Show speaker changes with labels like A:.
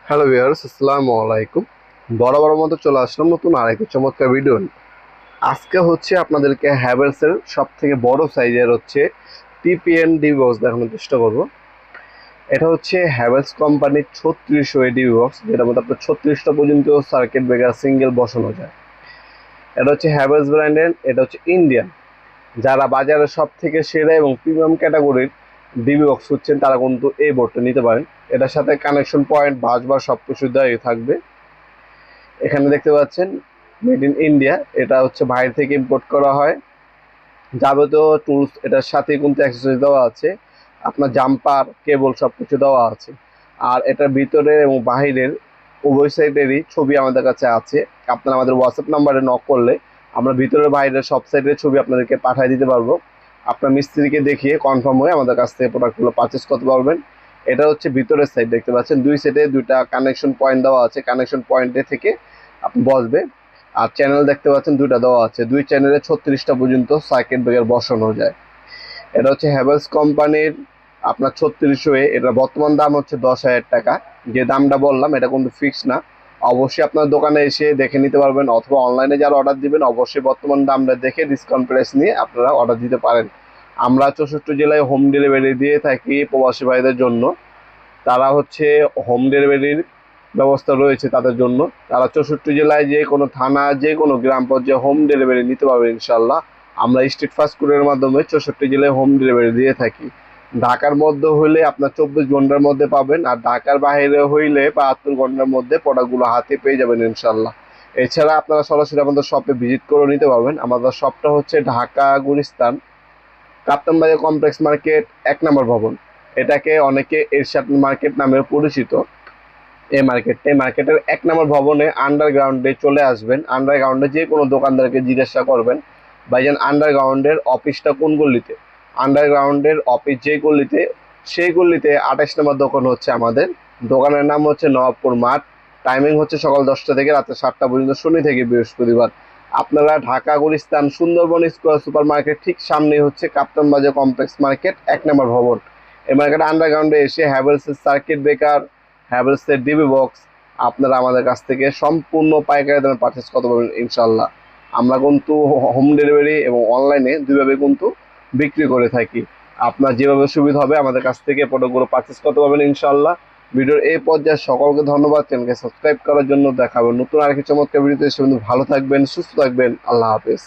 A: Hello viewers, আসসালামু আলাইকুম। বরাবর মতো চলে আসলাম নতুন আরেকটি চমৎকার ভিডিও নিয়ে। আজকে হচ্ছে আপনাদেরকে হ্যাভেলসের সব থেকে বড় সাইজের হচ্ছে টিপিএন ডিবি বক্স দেখানোর চেষ্টা করব। এটা হচ্ছে হ্যাভেলস কোম্পানির 3600 ডিবি বক্স, যেটার মধ্যে আপনার 36টা পর্যন্ত সার্কিট ব্রেকার সিঙ্গেল বসানো যায়। এটা হচ্ছে হ্যাভেলস ব্র্যান্ডের, এটা হচ্ছে ইন্ডিয়ান। যারা বাজারে সব থেকে সেরা এবং প্রিমিয়াম ক্যাটাগরির ডিবি বক্স হচ্ছেন তারা কিন্তু এই বোর্ডটা নিতে পারেন। এটার সাথে কানেকশন পয়েন্ট, বাসবার সব কিছু দেওয়াই থাকবে। এখানে দেখতে পাচ্ছেন মেড ইন ইন্ডিয়া, এটা হচ্ছে বাইরে থেকে ইম্পোর্ট করা হয়। যাবতীয় টুলস এটার সাথে কিন্তু অ্যাক্সেসরিজ দেওয়া আছে, আপনার জাম্পার কেবল সব কিছু দেওয়া আছে। আর এটার ভিতরে এবং বাহিরের উভয় সাইডেরই ছবি আমাদের কাছে আছে। আপনারা আমাদের হোয়াটসঅ্যাপ নাম্বারে নক করলে আমরা ভিতরের বাইরের সব সাইডের ছবি আপনাদেরকে পাঠিয়ে দিতে পারবো। আপনার মিস্ত্রিকে দেখিয়ে কনফার্ম হয়ে আমাদের কাছ থেকে প্রোডাক্টগুলো পারচেস করতে পারবেন। এটা হচ্ছে ভিতরের সাইড, দেখতে পাচ্ছেন দুই সাইডে দুইটা কানেকশন পয়েন্ট দেওয়া আছে। কানেকশন পয়েন্টে থেকে আপনি বসবে। আর চ্যানেল দেখতে পাচ্ছেন দুইটা দেওয়া আছে, দুই চ্যানেলে 36টা পর্যন্ত সার্কিট ব্রেকার বসানো যায়। এটা হচ্ছে হ্যাভেলস কোম্পানির আপনার 3600 এ, এটা বর্তমান দাম হচ্ছে 10,000 টাকা। যে দামটা বললাম এটা কিন্তু ফিক্স না, অবশ্যই আপনার দোকানে এসে দেখে নিতে পারবেন, অথবা অনলাইনে যারা অর্ডার দিবেন অবশ্যই বর্তমান দামটা দেখে ডিসকাউন্ট প্রাইস নিয়ে আপনারা অর্ডার দিতে পারেন। আমরা 64 জেলায় হোম ডেলিভারি দিয়ে থাকি প্রবাসী ভাইদের জন্য। তারা হচ্ছে হোম ডেলিভারির ব্যবস্থা রয়েছে তাদের জন্য। তারা 64 জেলায় যে কোনো থানা, যে কোনো গ্রাম পর্যায়ে হোম ডেলিভারি নিতে পারবে ইনশাল্লাহ। আমরা স্ট্রিট ফাস্ট ফুডের মাধ্যমে 64 জেলায় হোম ডেলিভারি দিয়ে থাকি। ঢাকার মধ্যে হইলে আপনার 24 ঘন্টার মধ্যে পাবেন, আর ঢাকার বাইরে হইলে 72 ঘন্টার মধ্যে প্রোডাক্টগুলো হাতে পেয়ে যাবেন ইনশাল্লাহ। এছাড়া আপনারা সরাসরি আমাদের শপে ভিজিট করে নিতে পারবেন। আমাদের শপটা হচ্ছে ঢাকা গুলিস্তান কাপ্তান বাজার কমপ্লেক্স মার্কেট 1 নম্বর ভবন। এটাকে অনেকে এরশাদ মার্কেট নামে পরিচিত। এই মার্কেটের 1 নম্বর ভবনে আন্ডারগ্রাউন্ডে চলে আসবেন। আন্ডারগ্রাউন্ডে যে কোনো দোকানদারকে জিজ্ঞাসা করবেন ভাইজান আন্ডারগ্রাউন্ডের অফিসটা কোন গল্লিতে। আন্ডারগ্রাউন্ডের অফিস যে গল্লিতে, সেই গল্লিতে 28 নম্বর দোকান হচ্ছে আমাদের। দোকানের নাম হচ্ছে নবাবপুর মাঠ। টাইমিং হচ্ছে সকাল 10টা থেকে রাতে 7টা পর্যন্ত, শনি থেকে বৃহস্পতিবার। আপনারা Dhaka Gulistan Sundarban square super market ঠিক সামনেই হচ্ছে কাপ্তান বাজার কমপ্লেক্স মার্কেট 1 নম্বর ভবন। এই মার্কেট আন্ডারগ্রাউন্ডে এসে হ্যাভেলসের সার্কিট ব্রেকার, হ্যাভেলসের ডিবি বক্স আপনারা আমাদের কাছ থেকে সম্পূর্ণ পাইকারি দামে পারচেস করতে পারবেন ইনশাল্লাহ। আমরা কিন্তু হোম ডেলিভারি এবং অনলাইনে দুইভাবে কিন্তু বিক্রি করে থাকি। আপনার যেভাবে সুবিধা হবে আমাদের কাছ থেকে প্রোডাক্টগুলো পারচেস করতে পারবেন ইনশাল্লাহ। ভিডিওর এই পর্যায়ে সকলকে ধন্যবাদ, চ্যানেলকে সাবস্ক্রাইব করার জন্য। দেখাবেন নতুন আরেকটি চমৎকার ভিডিওতে। সে ভালো থাকবেন, সুস্থ থাকবেন। আল্লাহ হাফেজ।